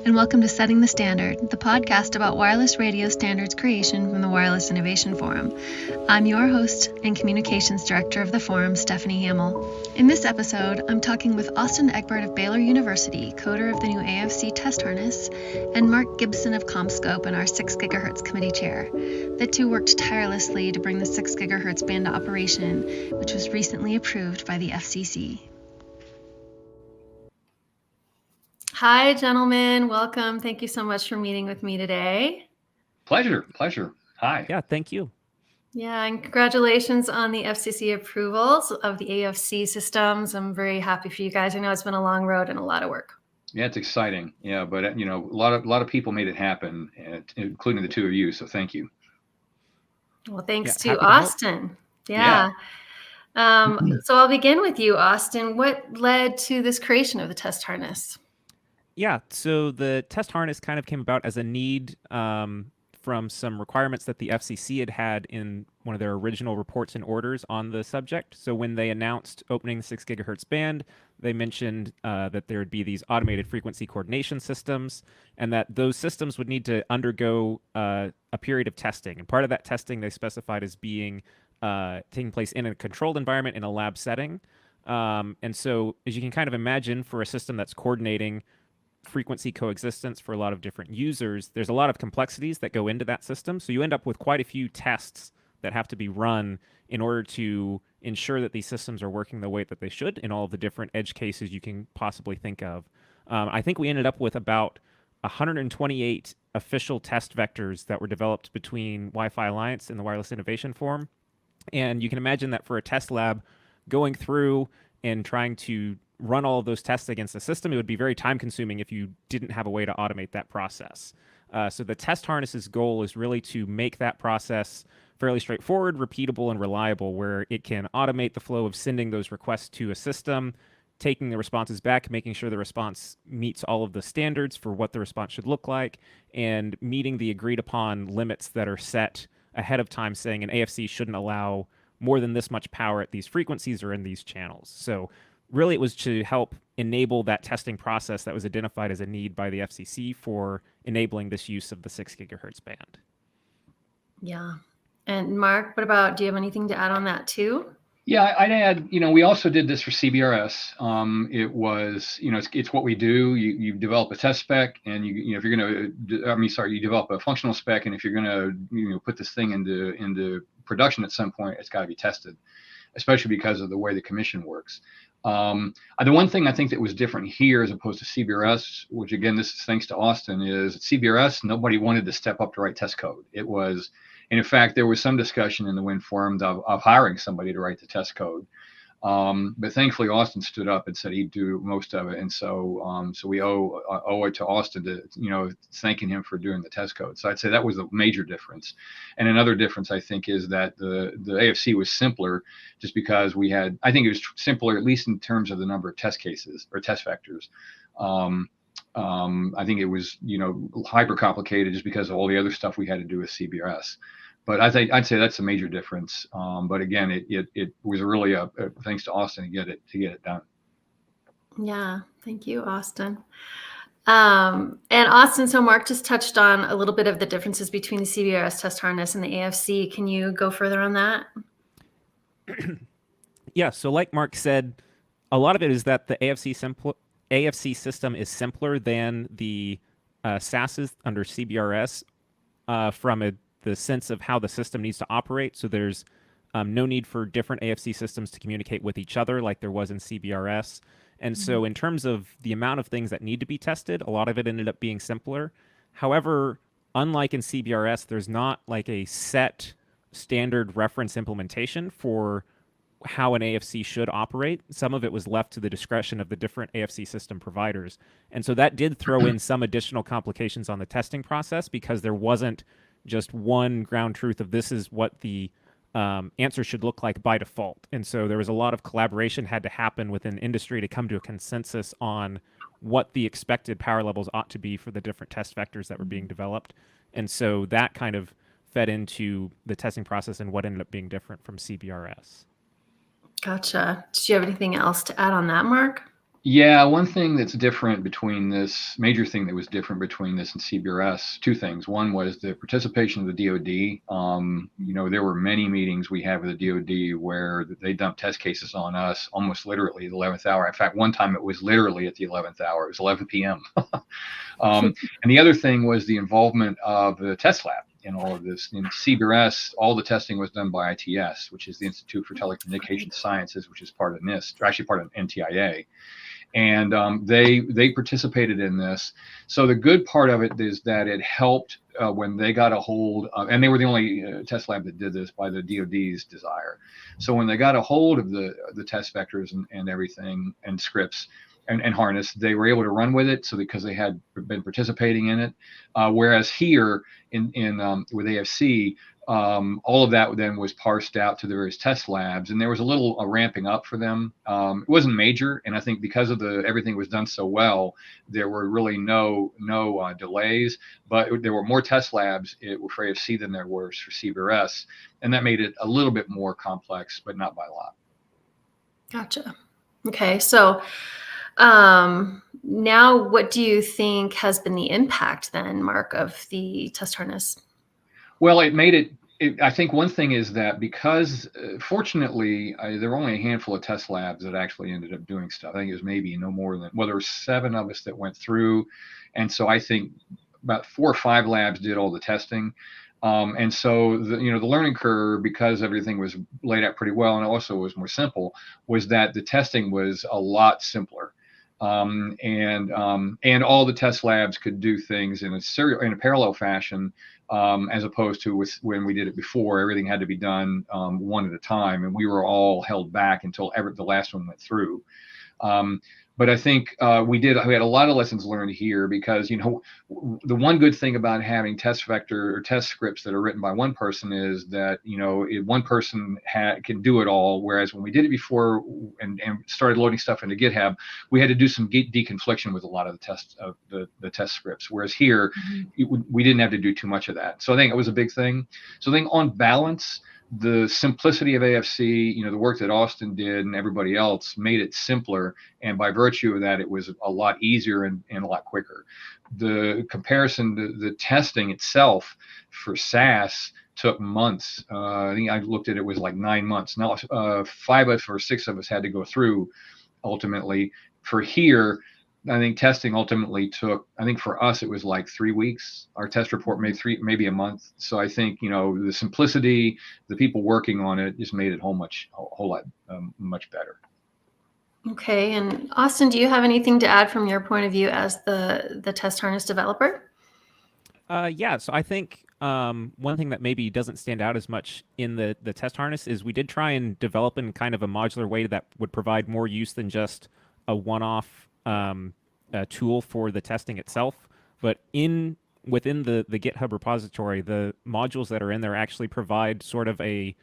and welcome to Setting the Standard, the podcast about wireless radio standards creation from the Wireless Innovation Forum. I'm your host and Communications Director of the Forum, Stephanie Hamill. In this episode, I'm talking with Austin Egbert of Baylor University, coder of the new AFC test harness, and Mark Gibson of CommScope and our 6 GHz Committee Chair. The two worked tirelessly to bring the 6 GHz band to operation, which was recently approved by the FCC. Hi, gentlemen. Welcome. Thank you so much for meeting with me today. Pleasure. Hi. Yeah, thank you. Yeah, and congratulations on the FCC approvals of the AFC systems. I'm very happy for you guys. I know it's been a long road and a lot of work. Yeah, it's exciting. Yeah, but a lot of people made it happen, including the two of you. So thank you. Well, thanks to Austin. So I'll begin with you, Austin. What led to this creation of the test harness? Yeah, so the test harness kind of came about as a need from some requirements that the FCC had in one of their original reports and orders on the subject. So when they announced opening the 6 GHz band, they mentioned that there would be these automated frequency coordination systems and that those systems would need to undergo a period of testing. And part of that testing they specified as being taking place in a controlled environment in a lab setting. And so as you can kind of imagine, for a system that's coordinating frequency coexistence for a lot of different users, there's a lot of complexities that go into that system. So you end up with quite a few tests that have to be run in order to ensure that these systems are working the way that they should in all of the different edge cases you can possibly think of. I think we ended up with about 128 official test vectors that were developed between Wi-Fi Alliance and the Wireless Innovation Forum. And you can imagine that for a test lab, going through and trying to run all of those tests against the system, it would be very time consuming if you didn't have a way to automate that process. So the test harness's goal is really to make that process fairly straightforward, repeatable, and reliable, where it can automate the flow of sending those requests to a system, taking the responses back, making sure the response meets all of the standards for what the response should look like, and meeting the agreed upon limits that are set ahead of time, saying an AFC shouldn't allow more than this much power at these frequencies or in these channels. So really, it was to help enable that testing process that was identified as a need by the FCC for enabling this use of the 6 GHz band. Yeah. And Mark, do you have anything to add on that too? Yeah, I'd add, we also did this for CBRS. It was, it's what we do. You develop a test spec, and if you're going to, you develop a functional spec, and if you're going to, put this thing into production at some point, it's got to be tested, especially because of the way the commission works. The one thing I think that was different here as opposed to CBRS, which again, this is thanks to Austin, is at CBRS, nobody wanted to step up to write test code. It was, and in fact, there was some discussion in the WIN forum of hiring somebody to write the test code. But thankfully, Austin stood up and said he'd do most of it. And so we owe it to Austin to, thanking him for doing the test code. So I'd say that was a major difference. And another difference, I think, is that the AFC was simpler just because I think it was simpler, at least in terms of the number of test cases or test vectors. I think it was, hyper complicated just because of all the other stuff we had to do with CBRS. But I'd say that's a major difference. But again, it was really a thanks to Austin to get it done. Yeah, thank you, Austin. And Austin, so Mark just touched on a little bit of the differences between the CBRS test harness and the AFC. Can you go further on that? Yeah, so like Mark said, a lot of it is that the AFC system is simpler than the SASs under CBRS from the sense of how the system needs to operate. So there's no need for different AFC systems to communicate with each other like there was in CBRS. And so in terms of the amount of things that need to be tested, a lot of it ended up being simpler. However, unlike in CBRS, there's not like a set standard reference implementation for how an AFC should operate. Some of it was left to the discretion of the different AFC system providers. And so that did throw in some additional complications on the testing process because there wasn't just one ground truth of this is what the answer should look like by default. And so there was a lot of collaboration had to happen within industry to come to a consensus on what the expected power levels ought to be for the different test vectors that were being developed. And so that kind of fed into the testing process and what ended up being different from CBRS. Gotcha. Did you have anything else to add on that, Mark? Yeah, one thing that's different between this, major thing that was different between this and CBRS, two things. One was the participation of the DoD. There were many meetings we had with the DoD where they dumped test cases on us almost literally at the 11th hour. In fact, one time it was literally at the 11th hour. It was 11 p.m. And the other thing was the involvement of the test lab in all of this. In CBRS, all the testing was done by ITS, which is the Institute for Telecommunication Sciences, which is part of NIST, or actually part of NTIA. And they participated in this. So the good part of it is that it helped when they got a hold of, and they were the only test lab that did this by the DoD's desire. So when they got a hold of the test vectors and everything and scripts and harness, they were able to run with it. So because they had been participating in it, whereas here in with AFC, all of that then was parsed out to the various test labs, and there was a little ramping up for them. It wasn't major, and I think because of everything was done so well, there were really no delays. But there were more test labs for AFC than there were for CBRS, and that made it a little bit more complex, but not by a lot. Gotcha. Okay, so now what do you think has been the impact then, Mark, of the test harness? Well, it made it. I think one thing is that because, fortunately, there were only a handful of test labs that actually ended up doing stuff. I think it was maybe no more than, well, there were 7 of us that went through. And so I think about 4 or 5 labs did all the testing. And so the learning curve, because everything was laid out pretty well and also was more simple, was that the testing was a lot simpler. And all the test labs could do things in a parallel fashion, as opposed to when we did it before. Everything had to be done one at a time, and we were all held back until the last one went through. But I think we had a lot of lessons learned here, because the one good thing about having test vector or test scripts that are written by one person is that one person can do it all. Whereas when we did it before and started loading stuff into GitHub, we had to do some deconfliction with a lot of the test scripts. Whereas here, we didn't have to do too much of that. So I think it was a big thing. So I think on balance, the simplicity of AFC, the work that Austin did and everybody else made it simpler. And by virtue of that, it was a lot easier and a lot quicker. The comparison, the testing itself for SAS took months. I think I looked at it was like 9 months. Now, 5 of us or 6 of us had to go through ultimately. For here, I think testing ultimately took, I think for us, it was like 3 weeks. Our test report maybe a month. So I think, the simplicity, the people working on it just made it a whole lot much better. Okay. And Austin, do you have anything to add from your point of view as the test harness developer? Yeah. So I think one thing that maybe doesn't stand out as much in the test harness is we did try and develop in kind of a modular way that would provide more use than just a one-off tool for the testing itself. But within the GitHub repository, the modules that are in there actually provide sort of I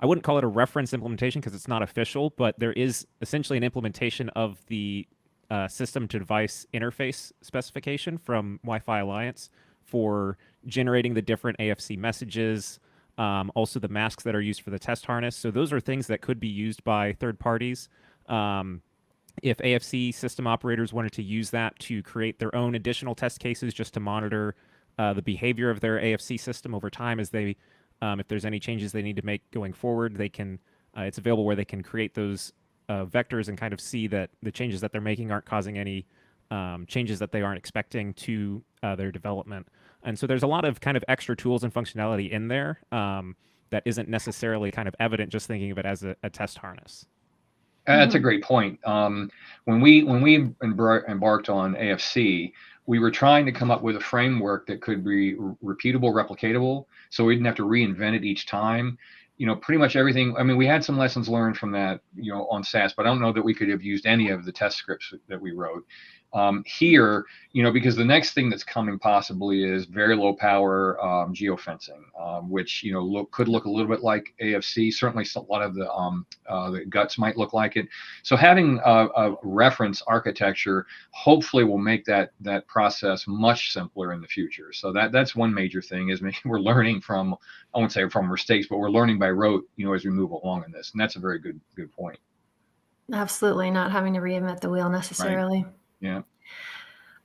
wouldn't call it a reference implementation because it's not official, but there is essentially an implementation of the system to device interface specification from Wi-Fi Alliance for generating the different AFC messages, also the masks that are used for the test harness. So those are things that could be used by third parties. If AFC system operators wanted to use that to create their own additional test cases just to monitor the behavior of their AFC system over time as they, if there's any changes they need to make going forward, they can, it's available where they can create those vectors and kind of see that the changes that they're making aren't causing any changes that they aren't expecting to their development. And so there's a lot of kind of extra tools and functionality in there that isn't necessarily kind of evident just thinking of it as a test harness. That's a great point. When we embarked on AFC, we were trying to come up with a framework that could be repeatable, replicatable, so we didn't have to reinvent it each time. Pretty much everything. I mean, we had some lessons learned from that, on SAS, but I don't know that we could have used any of the test scripts that we wrote. Here, because the next thing that's coming possibly is very low power geofencing, which could look a little bit like AFC. Certainly, a lot of the guts might look like it. So having a reference architecture hopefully will make that process much simpler in the future. So that's one major thing is maybe we're learning from, I won't say from mistakes, but we're learning by rote, as we move along in this, and that's a very good point. Absolutely, not having to reinvent the wheel necessarily. Right. Yeah.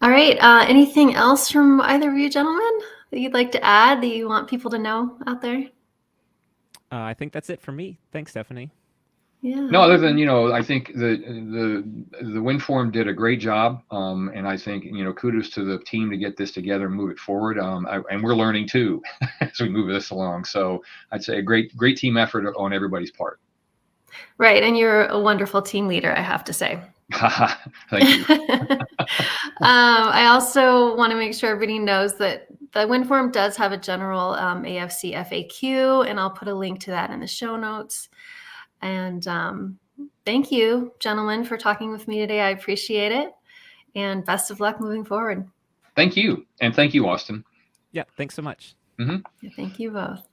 All right. Anything else from either of you gentlemen that you'd like to add that you want people to know out there? I think that's it for me. Thanks, Stephanie. Yeah. No, other than, I think the Wind Forum did a great job, and I think, kudos to the team to get this together and move it forward. And we're learning too as we move this along. So I'd say a great team effort on everybody's part. Right, and you're a wonderful team leader, I have to say. Thank you. I also want to make sure everybody knows that the Wind Forum does have a general AFC FAQ, and I'll put a link to that in the show notes. And thank you, gentlemen, for talking with me today. I appreciate it. And best of luck moving forward. Thank you. And thank you, Austin. Yeah, thanks so much. Mm-hmm. Thank you both.